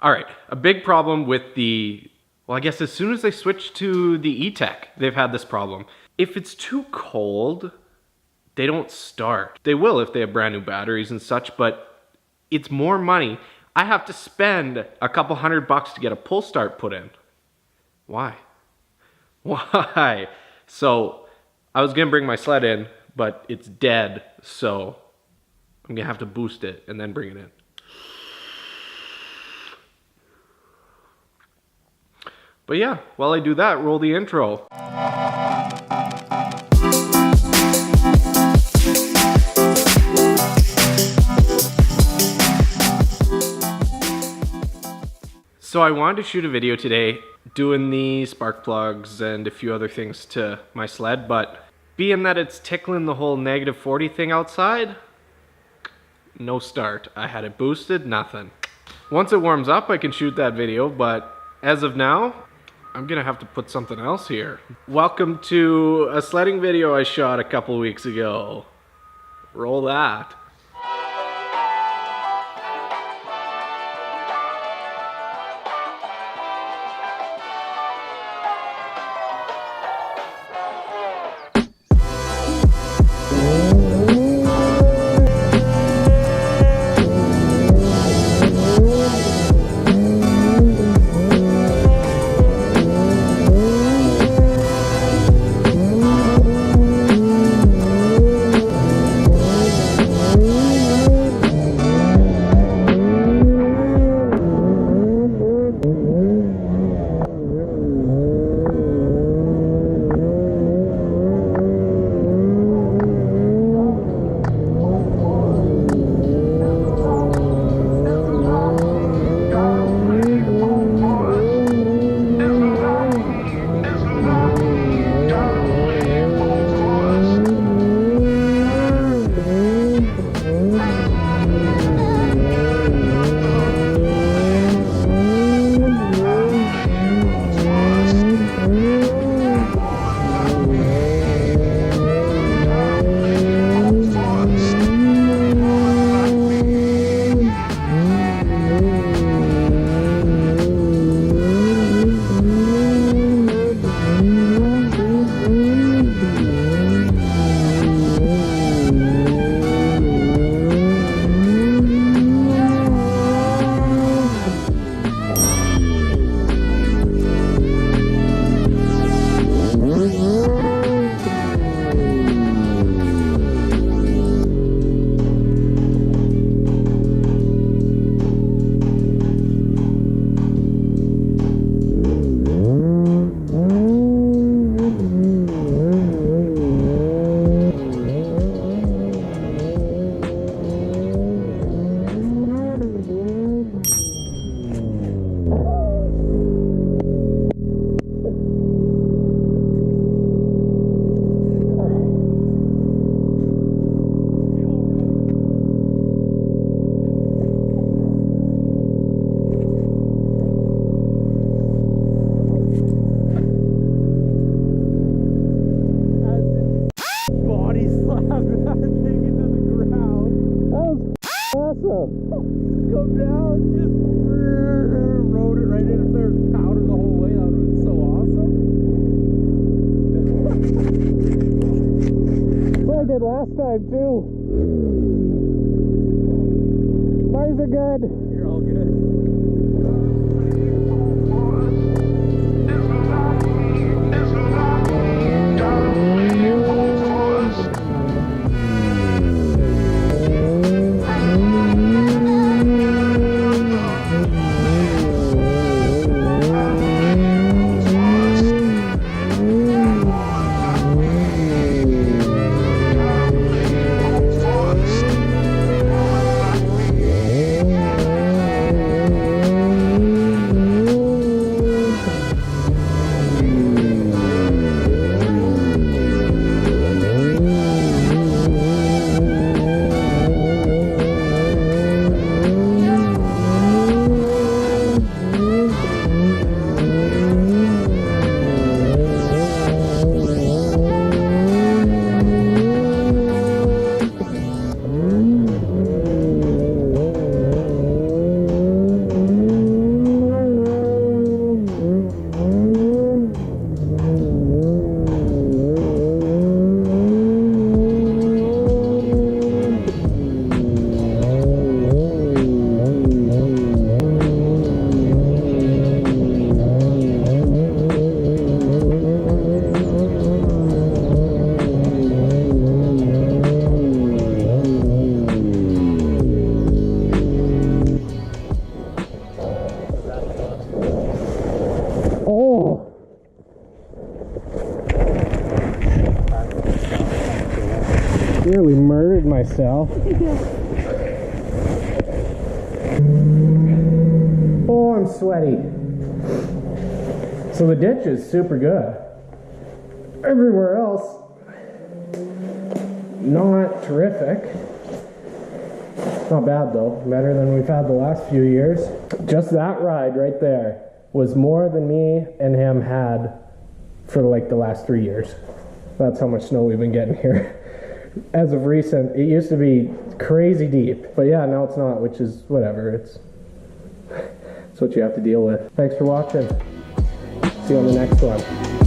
All right, a big problem with the, well, I guess as soon as they switch to the e-tec, they've had this problem. If it's too cold, they don't start. They will if they have brand new batteries and such, but it's more money. I have to spend a couple $100 to get a pull start put in. Why? Why? So I was gonna bring my sled in, but it's dead, so I'm gonna have to boost it and then bring it in. But yeah, while I do that, roll the intro. So I wanted to shoot a video today doing the spark plugs and a few other things to my sled, but being that it's tickling the whole -40 thing outside, no start. I had it boosted, nothing. Once it warms up, I can shoot that video, but as of now, I'm gonna have to put something else here. Welcome to a sledding video I shot a couple weeks ago. Roll that. Come down, just rode it right in there, powder the whole way. That would have been so awesome. That's what I did last time too. Tires are good. You're all good. nearly murdered myself. Oh, I'm sweaty. So the ditch is super good. Everywhere else, not terrific. Not bad though, better than we've had the last few years. Just that ride right there was more than me and him had for like the last 3 years. That's how much snow we've been getting here. As of recent, it used to be crazy deep, but yeah, now it's not, which is whatever. It's what you have to deal with. Thanks for watching. See you on the next one.